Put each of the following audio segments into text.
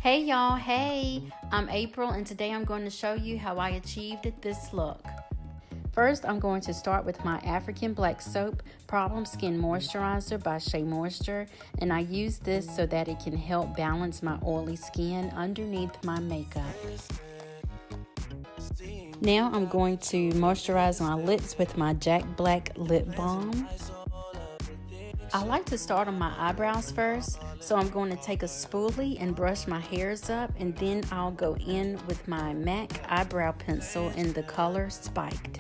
Hey y'all, hey! I'm April and today I'm going to show you how I achieved this look. First, I'm going to start with my African Black Soap Problem Skin Moisturizer by Shea Moisture, and I use this so that it can help balance my oily skin underneath my makeup. Now I'm going to moisturize my lips with my Jack Black Lip Balm. I like to start on my eyebrows first, so I'm going to take a spoolie and brush my hairs up, and then I'll go in with my MAC Eyebrow Pencil in the color Spiked.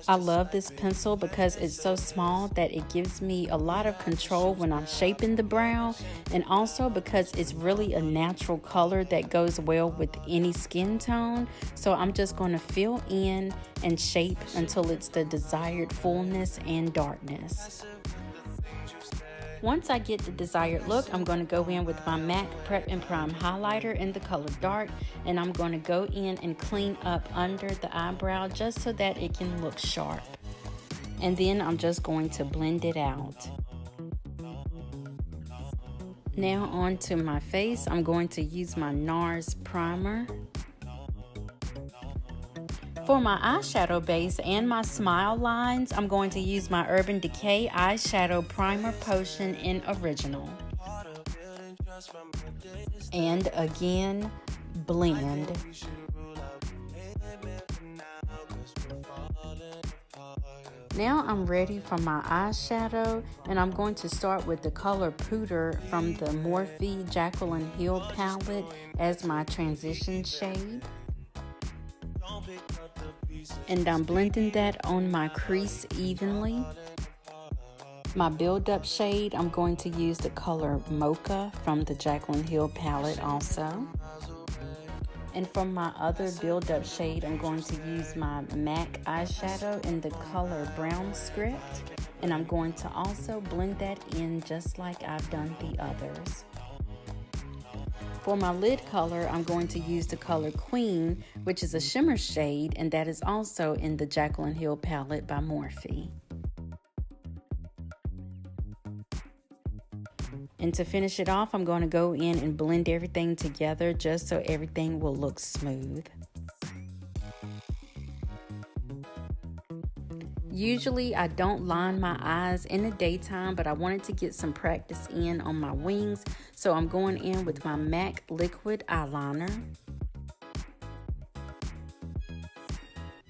I love this pencil because it's so small that it gives me a lot of control when I'm shaping the brow, and also because it's really a natural color that goes well with any skin tone. So I'm just going to fill in and shape until it's the desired fullness and darkness. Once I get the desired look, I'm going to go in with my MAC Prep and Prime highlighter in the color Dark, and I'm going to go in and clean up under the eyebrow just so that it can look sharp. And then I'm just going to blend it out. Now onto my face, I'm going to use my NARS primer. For my eyeshadow base and my smile lines, I'm going to use my Urban Decay Eyeshadow Primer Potion in Original. And again, blend. Now I'm ready for my eyeshadow, and I'm going to start with the color Pooter from the Morphe Jaclyn Hill palette as my transition shade. And I'm blending that on my crease evenly. My build-up shade, I'm going to use the color Mocha from the Jaclyn Hill palette also. And for my other build-up shade, I'm going to use my MAC eyeshadow in the color Brown Script. And I'm going to also blend that in just like I've done the others. For my lid color, I'm going to use the color Queen, which is a shimmer shade, and that is also in the Jaclyn Hill palette by Morphe. And to finish it off, I'm going to go in and blend everything together just so everything will look smooth. Usually I don't line my eyes in the daytime, but I wanted to get some practice in on my wings, so I'm going in with my MAC Liquid Eyeliner.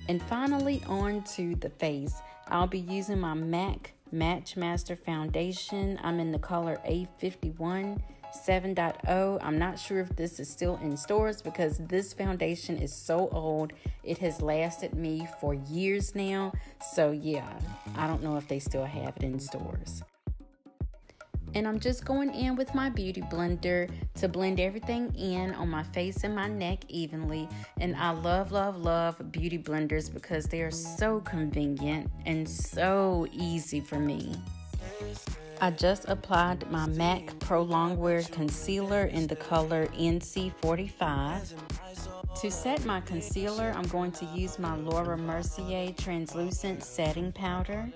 And finally on to the face. I'll be using my MAC Match Master Foundation. I'm in the color A51 7.0. I'm not sure if this is still in stores because this foundation is so old. It has lasted me for years now. So yeah, I don't know if they still have it in stores. And I'm just going in with my beauty blender to blend everything in on my face and my neck evenly. And I love, love, love beauty blenders because they are so convenient and so easy for me. I just applied my MAC Pro Longwear Concealer in the color NC45. To set my concealer, I'm going to use my Laura Mercier Translucent Setting Powder.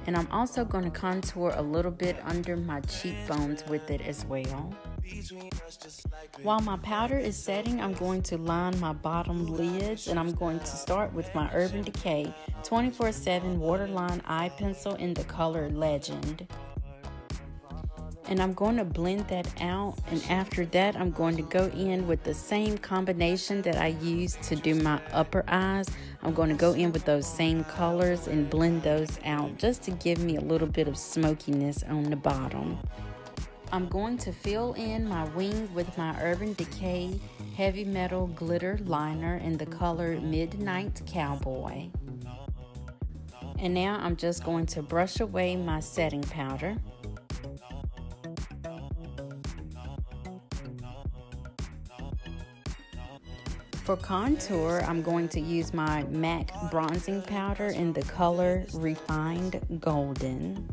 And I'm also going to contour a little bit under my cheekbones with it as well. While my powder is setting, I'm going to line my bottom lids, and I'm going to start with my Urban Decay 24/7 Waterline Eye Pencil in the color Legend. And I'm going to blend that out, and after that I'm going to go in with the same combination that I used to do my upper eyes. I'm going to go in with those same colors and blend those out just to give me a little bit of smokiness on the bottom. I'm going to fill in my wing with my Urban Decay Heavy Metal Glitter Liner in the color Midnight Cowboy. And now I'm just going to brush away my setting powder. For contour, I'm going to use my MAC bronzing powder in the color Refined Golden.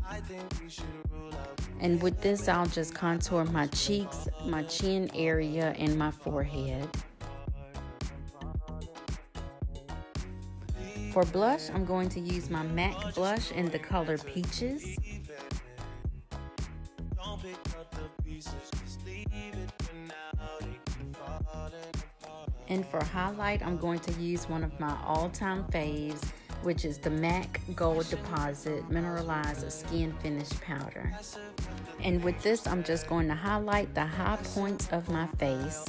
And with this, I'll just contour my cheeks, my chin area, and my forehead. For blush, I'm going to use my MAC blush in the color Peaches. And for highlight, I'm going to use one of my all-time faves, which is the MAC Gold Deposit Mineralized Skin Finish Powder. And with this, I'm just going to highlight the high points of my face.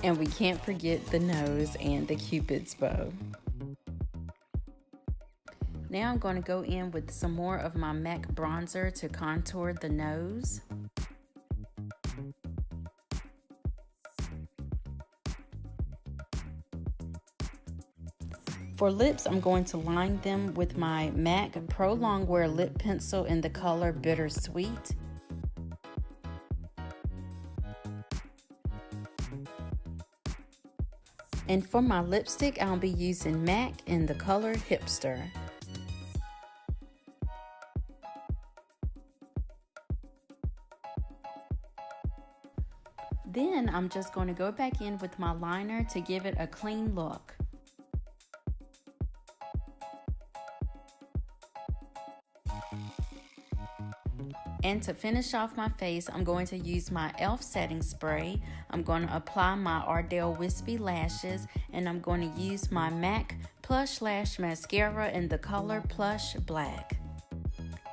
And we can't forget the nose and the Cupid's bow. Now I'm going to go in with some more of my MAC bronzer to contour the nose. For lips, I'm going to line them with my MAC Pro Longwear Lip Pencil in the color Bittersweet. And for my lipstick, I'll be using MAC in the color Hipster. Then I'm just going to go back in with my liner to give it a clean look. And to finish off my face, I'm going to use my e.l.f. setting spray. I'm going to apply my Ardell Wispy Lashes, and I'm going to use my MAC Plush Lash Mascara in the color Plush Black.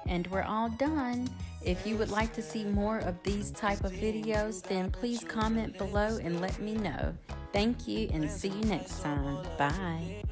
And we're all done. If you would like to see more of these type of videos, then please comment below and let me know. Thank you, and see you next time. Bye.